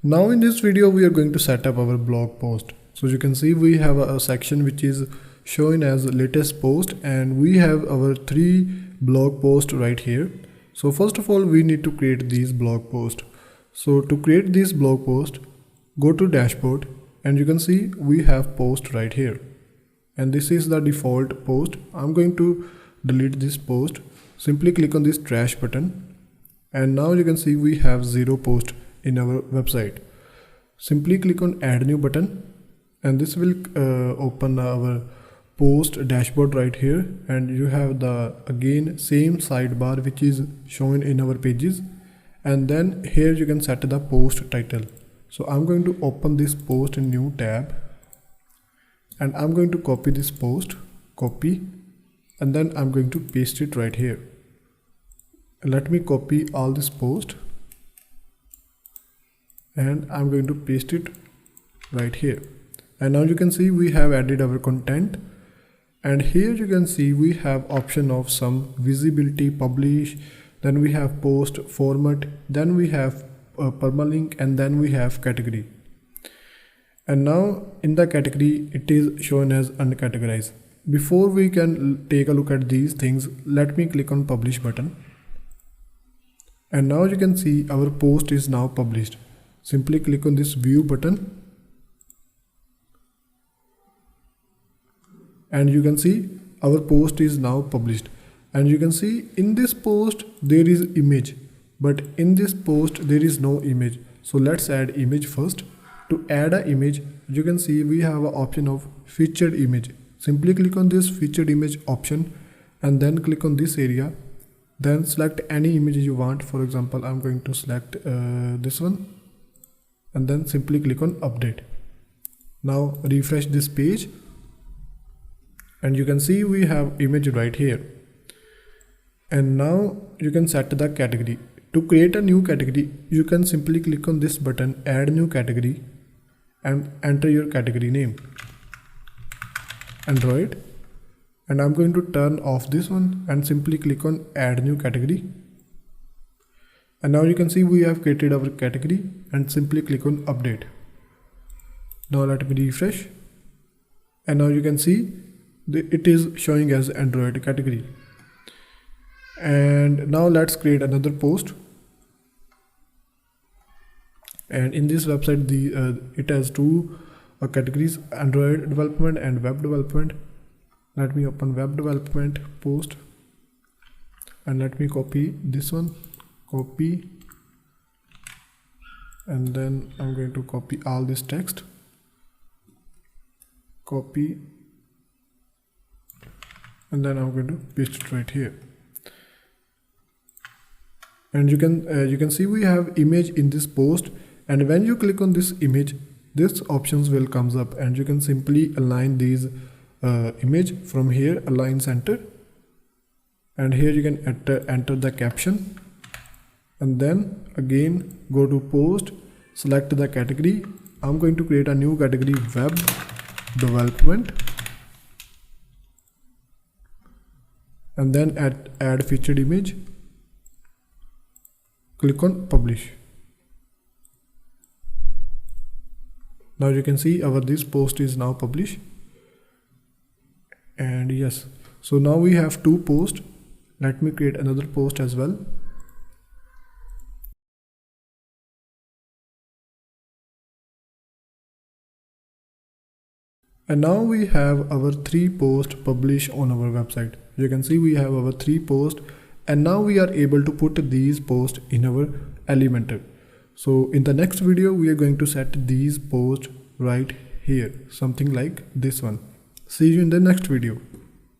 Now in this video we are going to set up our blog post. So you can see we have a section which is showing as latest post, and we have our 3 blog posts right here. So first of all we need to create these blog posts. So to create this blog post, go to dashboard and you can see we have post right here, and this is the default post. I'm going to delete this post. Simply click on this trash button, and now you can see we have 0 post in our website. Simply click on add new button, and this will open our post dashboard right here, and you have the again same sidebar which is shown in our pages, and then here you can set the post title. So I'm going to open this post in new tab, and I'm going to copy this post, and then I'm going to paste it right here. Let me copy all this post, and I'm going to paste it right here. And now you can see we have added our content, and here you can see we have option of some visibility, publish, then we have post format, then we have permalink, and then we have category. And now in the category it is shown as uncategorized. Before we can take a look at these things, let me click on publish button, and now you can see our post is now published. Simply click on this view button, and you can see our post is now published. And you can see in this post there is image, but in this post there is no image. So let's add image first. To add an image, you can see we have an option of featured image. Simply click on this featured image option, and then click on this area, then select any image you want. For example, I'm going to select this one, and then simply click on update. Now refresh this page, and you can see we have image right here. And now you can set the category. To create a new category, you can simply click on this button, add new category, and enter your category name, Android. And I'm going to turn off this one and simply click on add new category. And now you can see we have created our category, and simply click on update. Now let me refresh, and now you can see it is showing as Android category. And now let's create another post. And in this website it has 2 categories, Android development and web development. Let me open web development post, and let me copy this one, and then I'm going to copy all this text, and then I'm going to paste it right here. And you can see we have image in this post, and when you click on this image, this options will comes up, and you can simply align these image from here, align center, and here you can enter the caption, and then again go to post, select the category. I'm going to create a new category, web development, and then add featured image. Click on publish. Now you can see this post is now published. And yes, so now we have 2 posts. Let me create another post as well. And now we have our 3 posts published on our website. You can see we have our 3 posts, and now we are able to put these posts in our Elementor. So in the next video we are going to set these posts right here, something like this one. See you in the next video.